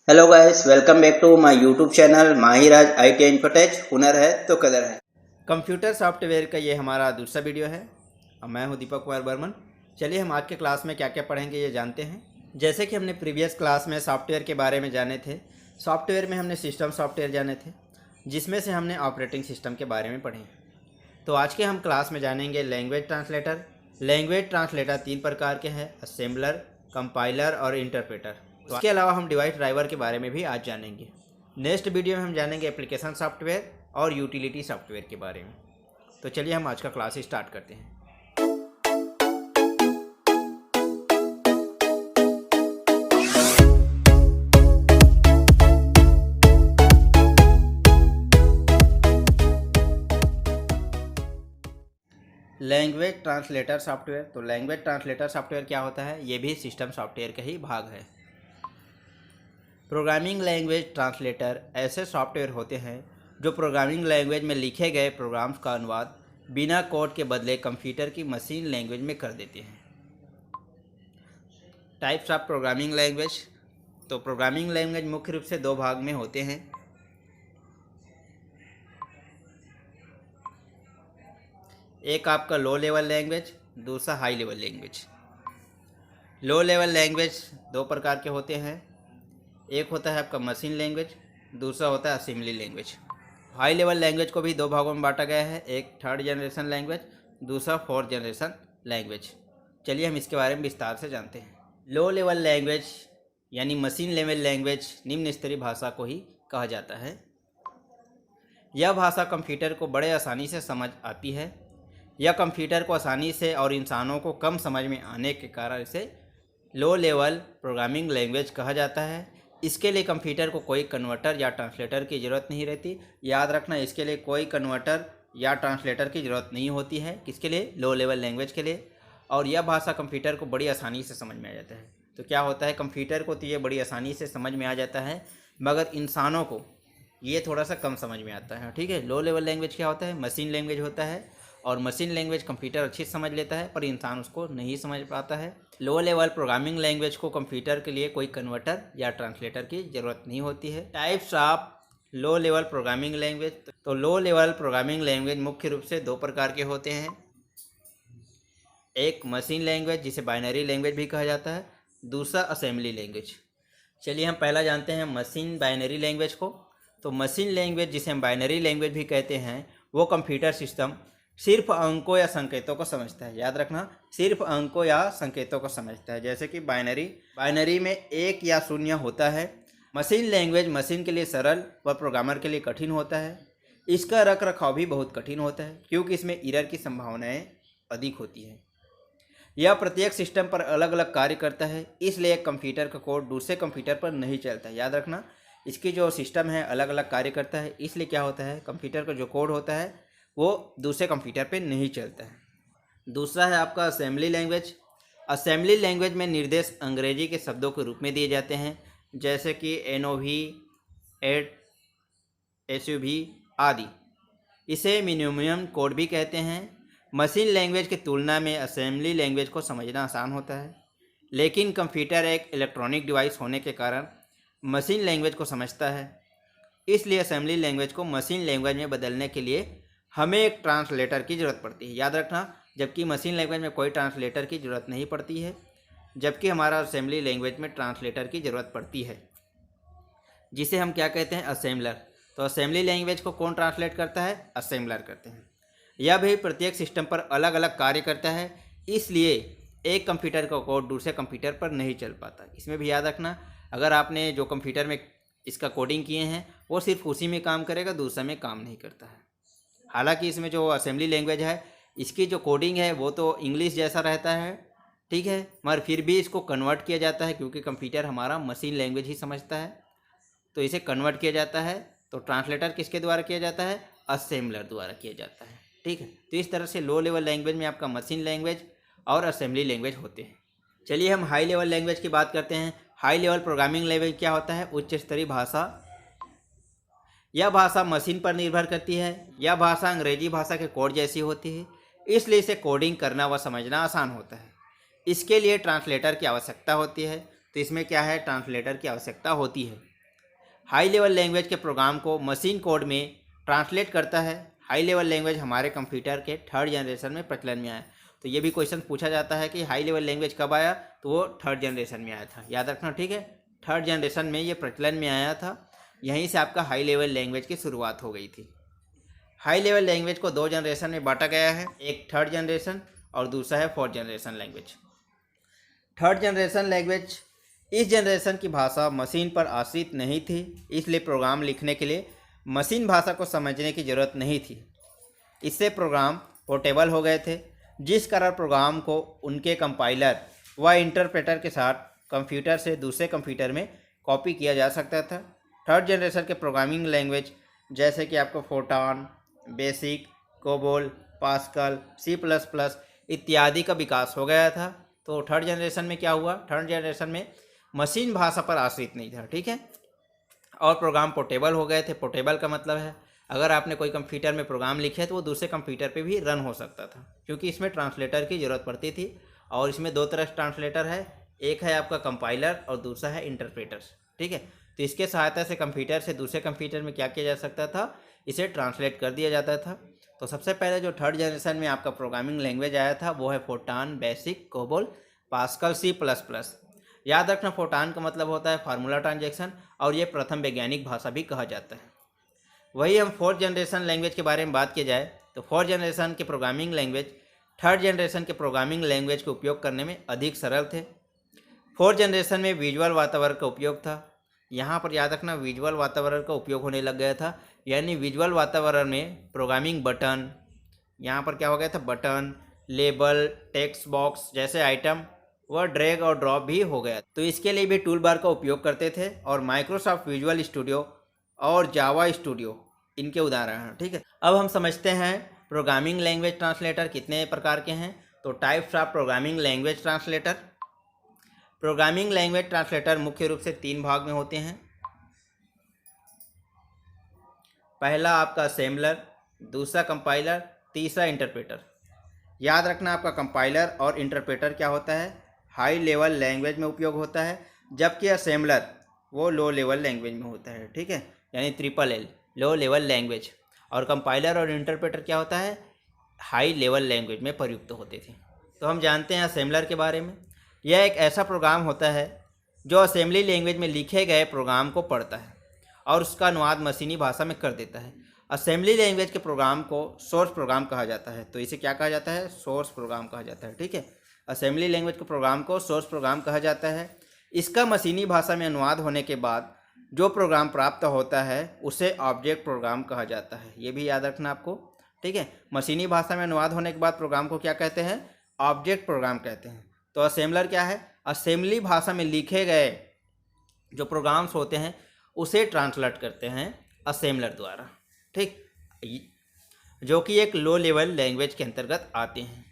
Hello guys, welcome back to my YouTube channel Mahiraj IT infotech. हुनर है तो कदर है। कंप्यूटर सॉफ्टवेयर का ये हमारा दूसरा वीडियो है और मैं हूं दीपक कुमार बर्मन। चलिए हम आज के क्लास में क्या क्या पढ़ेंगे ये जानते हैं। जैसे कि हमने प्रीवियस क्लास में सॉफ्टवेयर के बारे में जाने थे। सॉफ्टवेयर में हमने सिस्टम सॉफ्टवेयर जाने थे, जिसमें से हमने ऑपरेटिंग सिस्टम के बारे में पढ़े। तो आज के हम क्लास में जानेंगे लैंग्वेज ट्रांसलेटर। लैंग्वेज ट्रांसलेटर 3 प्रकार के हैं, असेंबलर, कंपाइलर और इंटरप्रेटर। इसके अलावा हम डिवाइस ड्राइवर के बारे में भी आज जानेंगे। नेक्स्ट वीडियो में हम जानेंगे एप्लीकेशन सॉफ्टवेयर और यूटिलिटी सॉफ्टवेयर के बारे में। तो चलिए हम आज का क्लास स्टार्ट करते हैं। Language translator software. तो लैंग्वेज ट्रांसलेटर सॉफ्टवेयर क्या होता है? ये भी सिस्टम सॉफ्टवेयर का ही भाग है। प्रोग्रामिंग लैंग्वेज ट्रांसलेटर ऐसे सॉफ्टवेयर होते हैं जो प्रोग्रामिंग लैंग्वेज में लिखे गए प्रोग्राम्स का अनुवाद बिना कोड के बदले कंप्यूटर की मशीन लैंग्वेज में कर देते हैं। Types of programming language. तो प्रोग्रामिंग लैंग्वेज मुख्य रूप से 2 भाग में होते हैं। एक आपका लो लेवल लैंग्वेज, दूसरा high level language. Low level language 2 प्रकार के होते हैं। एक होता है आपका मशीन लैंग्वेज, दूसरा होता है assembly language. High level language को भी 2 भागों में बांटा गया है, एक 3rd जनरेशन लैंग्वेज, दूसरा 4th जनरेशन लैंग्वेज। चलिए हम इसके बारे में विस्तार से जानते हैं। लो लेवल लैंग्वेज यानी मशीन लेवल लैंग्वेज निम्न स्तरीय भाषा को ही कहा जाता है। यह भाषा कंप्यूटर को बड़े आसानी से समझ आती है। यह कंप्यूटर को आसानी से और इंसानों को कम समझ में आने के कारण इसे लो लेवल प्रोग्रामिंग लैंग्वेज कहा जाता है। इसके लिए कंप्यूटर को कोई कन्वर्टर या ट्रांसलेटर की ज़रूरत नहीं रहती। याद रखना, इसके लिए कोई कन्वर्टर या ट्रांसलेटर की ज़रूरत नहीं होती है। किसके लिए? लो लेवल लैंग्वेज के लिए। और यह भाषा कंप्यूटर को बड़ी आसानी से समझ में आ जाता है। तो क्या होता है, कंप्यूटर को तो ये बड़ी आसानी से समझ में आ जाता है, मगर इंसानों को ये थोड़ा सा कम समझ में आता है। ठीक है, लो लेवल लैंग्वेज क्या होता है? मशीन लैंग्वेज होता है, और मशीन लैंग्वेज कंप्यूटर अच्छी समझ लेता है पर इंसान उसको नहीं समझ पाता है। लो लेवल प्रोग्रामिंग लैंग्वेज को कंप्यूटर के लिए कोई कन्वर्टर या ट्रांसलेटर की ज़रूरत नहीं होती है। Types of low level programming language. तो लो लेवल प्रोग्रामिंग लैंग्वेज मुख्य रूप से 2 प्रकार के होते हैं। एक मशीन लैंग्वेज जिसे बाइनरी लैंग्वेज भी कहा जाता है, दूसरा असेंबली लैंग्वेज। चलिए हम पहला जानते हैं मशीन बाइनरी लैंग्वेज को। तो मशीन लैंग्वेज जिसे हम बाइनरी लैंग्वेज भी कहते हैं, वो कंप्यूटर सिस्टम सिर्फ अंकों या संकेतों को समझता है। याद रखना, सिर्फ अंकों या संकेतों को समझता है। जैसे कि बाइनरी में 1 या 0 होता है। मशीन लैंग्वेज मशीन के लिए सरल व प्रोग्रामर के लिए कठिन होता है। इसका रख रखाव भी बहुत कठिन होता है, क्योंकि इसमें एरर की संभावनाएं अधिक होती है। यह प्रत्येक सिस्टम पर अलग अलग कार्य करता है, इसलिए एक कंप्यूटर का कोड दूसरे कंप्यूटर पर नहीं चलता। याद रखना, इसकी जो सिस्टम है अलग अलग कार्य करता है, इसलिए क्या होता है, कंप्यूटर का जो कोड होता है वो दूसरे कंप्यूटर पे नहीं चलता है। दूसरा है आपका असेंबली लैंग्वेज। असेंबली लैंग्वेज में निर्देश अंग्रेजी के शब्दों के रूप में दिए जाते हैं, जैसे कि NOV, एड, SUV आदि। इसे मिनिमम कोड भी कहते हैं। मशीन लैंग्वेज की तुलना में असेंबली लैंग्वेज को समझना आसान होता है, लेकिन कंप्यूटर एक इलेक्ट्रॉनिक डिवाइस होने के कारण मशीन लैंग्वेज को समझता है। इसलिए असेंबली लैंग्वेज को मशीन लैंग्वेज में बदलने के लिए हमें एक ट्रांसलेटर की ज़रूरत पड़ती है। याद रखना, जबकि मशीन लैंग्वेज में कोई ट्रांसलेटर की ज़रूरत नहीं पड़ती है, जबकि हमारा असेंबली लैंग्वेज में ट्रांसलेटर की ज़रूरत पड़ती है, जिसे हम क्या कहते हैं, असेंबलर। तो असेंबली लैंग्वेज को कौन ट्रांसलेट करता है? असेंबलर करते हैं। यह भी प्रत्येक सिस्टम पर अलग अलग कार्य करता है, इसलिए एक कंप्यूटर का कोड दूसरे कंप्यूटर पर नहीं चल पाता। इसमें भी याद रखना, अगर आपने जो कंप्यूटर में इसका कोडिंग किए हैं वो सिर्फ उसी में काम करेगा, दूसरे में काम नहीं करता है। हालांकि इसमें जो असेंबली लैंग्वेज है, इसकी जो कोडिंग है वो तो इंग्लिश जैसा रहता है, ठीक है, मगर फिर भी इसको कन्वर्ट किया जाता है, क्योंकि कंप्यूटर हमारा मशीन लैंग्वेज ही समझता है, तो इसे कन्वर्ट किया जाता है। तो ट्रांसलेटर किसके द्वारा किया जाता है? असेंबलर द्वारा किया जाता है। ठीक है, तो इस तरह से लो लेवल लैंग्वेज में आपका मशीन लैंग्वेज और असेंबली लैंग्वेज होते हैं। चलिए हम हाई लेवल लैंग्वेज की बात करते हैं। हाई लेवल प्रोग्रामिंग लैंग्वेज क्या होता है? उच्च स्तरीय भाषा। यह भाषा मशीन पर निर्भर करती है। यह भाषा अंग्रेजी भाषा के कोड जैसी होती है, इसलिए इसे कोडिंग करना व समझना आसान होता है। इसके लिए ट्रांसलेटर की आवश्यकता होती है। तो इसमें क्या है, ट्रांसलेटर की आवश्यकता होती है। हाई लेवल लैंग्वेज के प्रोग्राम को मशीन कोड में ट्रांसलेट करता है। हाई लेवल लैंग्वेज हमारे कंप्यूटर के थर्ड जनरेशन में प्रचलन में आया। तो ये भी क्वेश्चन पूछा जाता है कि हाई लेवल लैंग्वेज कब आया, तो वो थर्ड जनरेशन में आया था, याद रखना, ठीक है। थर्ड जनरेशन में ये प्रचलन में आया था, यहीं से आपका हाई लेवल लैंग्वेज की शुरुआत हो गई थी। हाई लेवल लैंग्वेज को दो जनरेशन में बांटा गया है, एक थर्ड जनरेशन और दूसरा है fourth generation language. Third generation language, इस जनरेशन की भाषा मशीन पर आश्रित नहीं थी, इसलिए प्रोग्राम लिखने के लिए मशीन भाषा को समझने की ज़रूरत नहीं थी। इससे प्रोग्राम पोर्टेबल हो गए थे, जिस कारण प्रोग्राम को उनके कंपाइलर व इंटरप्रेटर के साथ कंप्यूटर से दूसरे कंप्यूटर में कॉपी किया जा सकता था। थर्ड जनरेशन के प्रोग्रामिंग लैंग्वेज जैसे कि आपको फोर्टान, बेसिक, कोबोल, पास्कल, C++ इत्यादि का विकास हो गया था। तो थर्ड जनरेशन में क्या हुआ, थर्ड जनरेशन में मशीन भाषा पर आश्रित नहीं था, ठीक है, और प्रोग्राम पोर्टेबल हो गए थे। पोर्टेबल का मतलब है अगर आपने कोई कंप्यूटर में प्रोग्राम लिखे तो वो दूसरे कंप्यूटर पे भी रन हो सकता था, क्योंकि इसमें ट्रांसलेटर की ज़रूरत पड़ती थी। और इसमें दो तरह से ट्रांसलेटर है, एक है आपका कंपाइलर और दूसरा है इंटरप्रेटर, ठीक है। तो इसके सहायता से कंप्यूटर से दूसरे कंप्यूटर में क्या किया जा सकता था, इसे ट्रांसलेट कर दिया जाता था। तो सबसे पहले जो थर्ड जनरेशन में आपका प्रोग्रामिंग लैंग्वेज आया था वो है फोर्टान, बेसिक, कोबोल, पास्कल, C++। याद रखना, फोर्टान का मतलब होता है फार्मूला ट्रांजैक्शन, और ये प्रथम वैज्ञानिक भाषा भी कहा जाता है। वही हम फोर्थ जनरेशन लैंग्वेज के बारे में बात की जाए तो फोर्थ जनरेशन के प्रोग्रामिंग लैंग्वेज थर्ड जनरेशन के प्रोग्रामिंग लैंग्वेज का उपयोग करने में अधिक सरल थे। फोर्थ जनरेशन में विजुअल वातावरण का उपयोग था। यहाँ पर याद रखना, विजुअल वातावरण का उपयोग होने लग गया था, यानी विजुअल वातावरण में प्रोग्रामिंग बटन, यहाँ पर क्या हो गया था, बटन, लेबल, टेक्स्ट बॉक्स जैसे आइटम व ड्रैग और ड्रॉप भी हो गया। तो इसके लिए भी टूल बार का उपयोग करते थे, और माइक्रोसॉफ्ट विजुअल स्टूडियो और जावा स्टूडियो इनके उदाहरण हैं, ठीक है। अब हम समझते हैं प्रोग्रामिंग लैंग्वेज ट्रांसलेटर कितने प्रकार के हैं। तो types of programming language translator. Programming language translator मुख्य रूप से तीन भाग में होते हैं। पहला आपका असेंबलर, दूसरा कंपाइलर, तीसरा इंटरप्रेटर। याद रखना, आपका कंपाइलर और इंटरप्रेटर क्या होता है, हाई लेवल लैंग्वेज में उपयोग होता है, जबकि असेंबलर वो लो लेवल लैंग्वेज में होता है, ठीक है, यानी LLL, लो लेवल लैंग्वेज। और कंपाइलर और इंटरप्रेटर क्या होता है, हाई लेवल लैंग्वेज में प्रयुक्त होते थे। तो हम जानते हैं असेंबलर के बारे में। यह एक ऐसा प्रोग्राम होता है जो असेंबली लैंग्वेज में लिखे गए प्रोग्राम को पढ़ता है और उसका अनुवाद मशीनी भाषा में कर देता है। असेंबली लैंग्वेज के प्रोग्राम को सोर्स प्रोग्राम कहा जाता है। तो इसे क्या कहा जाता है, सोर्स प्रोग्राम कहा जाता है, ठीक है। असेंबली लैंग्वेज के प्रोग्राम को सोर्स प्रोग्राम कहा जाता है। इसका मशीनी भाषा में अनुवाद होने के बाद जो प्रोग्राम प्राप्त होता है उसे ऑब्जेक्ट प्रोग्राम कहा जाता है। ये भी याद रखना आपको, ठीक है। मशीनी भाषा में अनुवाद होने के बाद प्रोग्राम को क्या कहते हैं, ऑब्जेक्ट प्रोग्राम कहते हैं। तो असेंबलर क्या है, असेंबली भाषा में लिखे गए जो प्रोग्राम्स होते हैं उसे ट्रांसलेट करते हैं असेंबलर द्वारा, ठीक, जो कि एक लो लेवल लैंग्वेज के अंतर्गत आते हैं।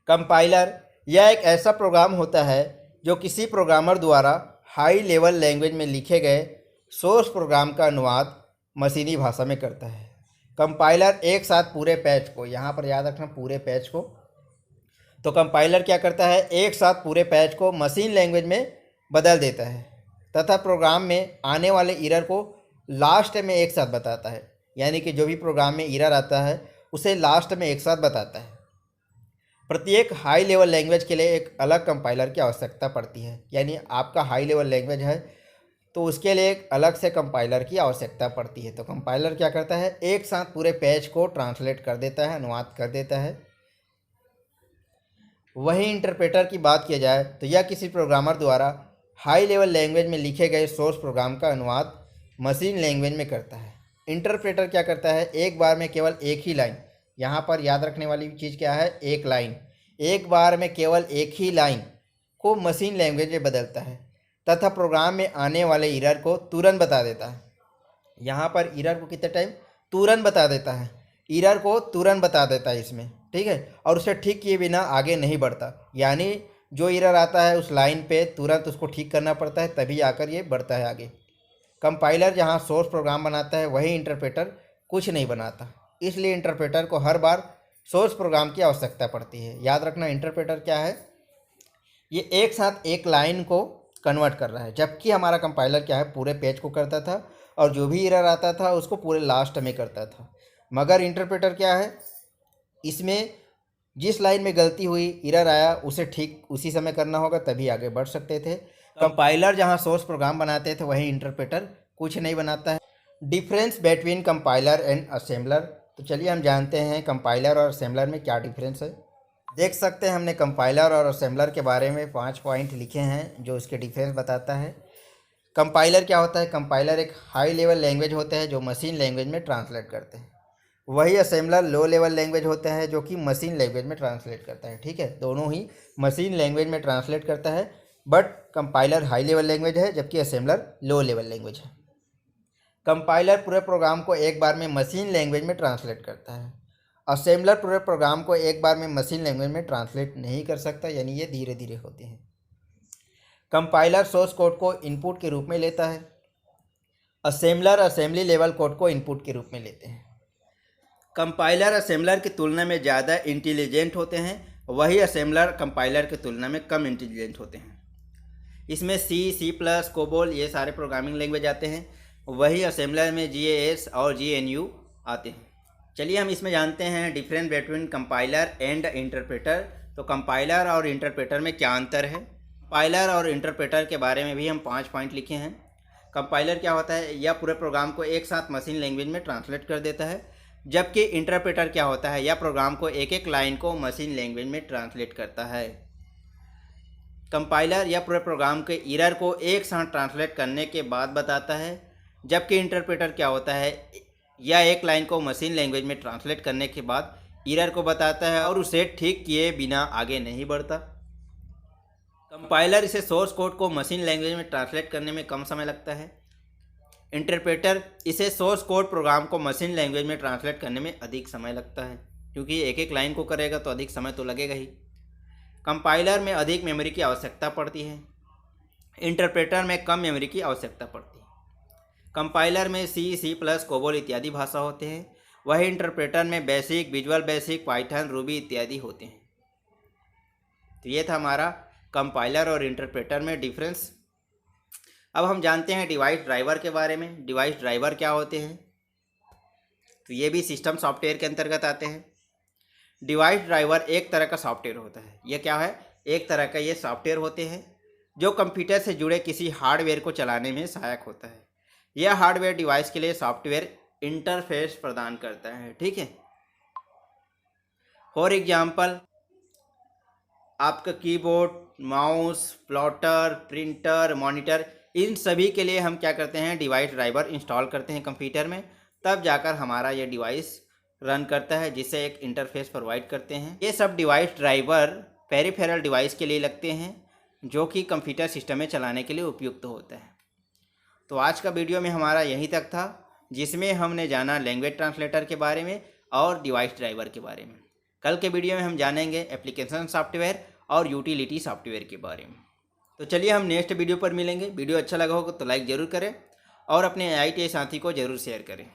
कंपाइलर यह एक ऐसा प्रोग्राम होता है जो किसी प्रोग्रामर द्वारा हाई लेवल लैंग्वेज में लिखे गए सोर्स प्रोग्राम का अनुवाद मशीनी भाषा में करता है। कंपाइलर एक साथ पूरे पैच को, यहाँ पर याद रखना पूरे पैच को, तो कंपाइलर क्या करता है, एक साथ पूरे पैच को मशीन लैंग्वेज में बदल देता है तथा प्रोग्राम में आने वाले एरर को लास्ट में एक साथ बताता है। यानी कि जो भी प्रोग्राम में एरर आता है उसे लास्ट में एक साथ बताता है। प्रत्येक हाई लेवल लैंग्वेज के लिए एक अलग कंपाइलर की आवश्यकता पड़ती है। यानी आपका हाई लेवल लैंग्वेज है तो उसके लिए एक अलग से कंपाइलर की आवश्यकता पड़ती है। तो कंपाइलर क्या करता है, एक साथ पूरे पेज को ट्रांसलेट कर देता है, अनुवाद कर देता है। वही इंटरप्रेटर की बात किया जाए तो यह किसी प्रोग्रामर द्वारा हाई लेवल लैंग्वेज में लिखे गए सोर्स प्रोग्राम का अनुवाद मशीन लैंग्वेज में करता है। इंटरप्रेटर क्या करता है, एक बार में केवल एक ही लाइन, यहाँ पर याद रखने वाली चीज़ क्या है, एक लाइन, एक बार में केवल एक ही लाइन को मशीन लैंग्वेज में बदलता है तथा प्रोग्राम में आने वाले एरर को तुरंत बता देता है। यहाँ पर एरर को कितने टाइम, तुरंत बता देता है, एरर को तुरंत बता देता है इसमें, ठीक है, और उसे ठीक किए बिना आगे नहीं बढ़ता। यानी जो एरर आता है उस लाइन पे तुरंत उसको ठीक करना पड़ता है, तभी आकर ये बढ़ता है आगे। कंपाइलर जहाँ सोर्स प्रोग्राम बनाता है वही इंटरप्रेटर कुछ नहीं बनाता, इसलिए इंटरप्रेटर को हर बार सोर्स प्रोग्राम की आवश्यकता पड़ती है। याद रखना, इंटरप्रेटर क्या है, ये एक साथ एक लाइन को कन्वर्ट कर रहा है, जबकि हमारा कंपाइलर क्या है पूरे पेज को करता था और जो भी एरर आता था उसको पूरे लास्ट में करता था। मगर इंटरप्रेटर क्या है, इसमें जिस लाइन में गलती हुई, एरर आया, उसे ठीक उसी समय करना होगा, तभी आगे बढ़ सकते थे। कंपाइलर जहां सोर्स प्रोग्राम बनाते थे वहीं इंटरप्रेटर कुछ नहीं बनाता है। Difference between compiler and assembler. तो चलिए हम जानते हैं कंपाइलर और असेंबलर में क्या डिफरेंस है। देख सकते हैं हमने कंपाइलर और असेंबलर के बारे में 5 पॉइंट लिखे हैं जो इसके डिफरेंस बताता है। कंपाइलर क्या होता है, कंपाइलर एक हाई लेवल लैंग्वेज होता है जो मशीन लैंग्वेज में ट्रांसलेट करते हैं। वही असेंबलर लो लेवल लैंग्वेज होता है जो कि मशीन लैंग्वेज में ट्रांसलेट करता है। ठीक है, दोनों ही मशीन लैंग्वेज में ट्रांसलेट करता है, but compiler high level language है जबकि असेंबलर लो लेवल लैंग्वेज है। कंपाइलर पूरे प्रोग्राम को एक बार में मशीन लैंग्वेज में ट्रांसलेट करता है। असेंबलर पूरे प्रोग्राम को एक बार में मशीन लैंग्वेज में ट्रांसलेट नहीं कर सकता, यानी ये धीरे धीरे होते हैं। कंपाइलर सोर्स कोड को इनपुट के रूप में लेता है, असेंबलर असेंबली लेवल कोड को इनपुट के रूप में लेते हैं। कंपाइलर असेंबलर की तुलना में ज़्यादा इंटेलिजेंट होते हैं, वही असेंबलर कंपाइलर की तुलना में कम इंटेलिजेंट होते हैं। इसमें सी प्लस, कोबोल ये सारे प्रोग्रामिंग लैंग्वेज आते हैं, वही असेंबलर में GAS और GNU आते हैं। चलिए हम इसमें जानते हैं difference between compiler and interpreter. तो कंपाइलर और इंटरप्रेटर में क्या अंतर है। कंपाइलर और इंटरप्रेटर के बारे में भी हम 5 पॉइंट लिखे हैं। कंपाइलर क्या होता है, यह पूरे प्रोग्राम को एक साथ मशीन लैंग्वेज में ट्रांसलेट कर देता है, जबकि इंटरप्रेटर क्या होता है, यह प्रोग्राम को एक एक लाइन को मशीन लैंग्वेज में ट्रांसलेट करता है। कंपाइलर या पूरे प्रोग्राम के एरर को एक साथ ट्रांसलेट करने के बाद बताता है, जबकि इंटरप्रेटर क्या होता है, यह एक लाइन को मशीन लैंग्वेज में ट्रांसलेट करने के बाद एरर को बताता है और उसे ठीक किए बिना आगे नहीं बढ़ता। कंपाइलर इसे सोर्स कोड को मशीन लैंग्वेज में ट्रांसलेट करने में कम समय लगता है। इंटरप्रेटर इसे सोर्स कोड प्रोग्राम को मशीन लैंग्वेज में ट्रांसलेट करने में अधिक समय लगता है, क्योंकि एक एक लाइन को करेगा तो अधिक समय तो लगेगा ही। कंपाइलर में अधिक मेमोरी की आवश्यकता पड़ती है, इंटरप्रेटर में कम मेमोरी की आवश्यकता पड़ती है। कंपाइलर में C प्लस, कोबोल इत्यादि भाषा होते हैं, वही इंटरप्रेटर में basic, visual basic, Python, Ruby इत्यादि होते हैं। तो ये था हमारा कंपाइलर और इंटरप्रेटर में डिफरेंस। अब हम जानते हैं डिवाइस ड्राइवर के बारे में। डिवाइस ड्राइवर क्या होते हैं, तो ये भी सिस्टम सॉफ्टवेयर के अंतर्गत आते हैं। डिवाइस ड्राइवर एक तरह का सॉफ्टवेयर होता है। यह क्या है, एक तरह का ये सॉफ्टवेयर होते हैं जो कंप्यूटर से जुड़े किसी हार्डवेयर को चलाने में सहायक होता है। यह हार्डवेयर डिवाइस के लिए सॉफ्टवेयर इंटरफेस प्रदान करता है। ठीक है, फॉर एग्जाम्पल आपका keyboard, mouse, plotter, printer, monitor, इन सभी के लिए हम क्या करते हैं, डिवाइस ड्राइवर इंस्टॉल करते हैं कंप्यूटर में, तब जाकर हमारा ये डिवाइस रन करता है, जिससे एक इंटरफेस प्रोवाइड करते हैं। ये सब डिवाइस ड्राइवर पेरिफेरल डिवाइस के लिए लगते हैं, जो कि कंप्यूटर सिस्टम में चलाने के लिए उपयुक्त होता है। तो आज का वीडियो में हमारा यहीं तक था, जिसमें हमने जाना लैंग्वेज ट्रांसलेटर के बारे में और डिवाइस ड्राइवर के बारे में। कल के वीडियो में हम जानेंगे एप्लीकेशन सॉफ्टवेयर और यूटिलिटी सॉफ्टवेयर के बारे में। तो चलिए हम नेक्स्ट वीडियो पर मिलेंगे। वीडियो अच्छा लगा होगा तो लाइक ज़रूर करें और अपने IIT साथी को ज़रूर शेयर करें।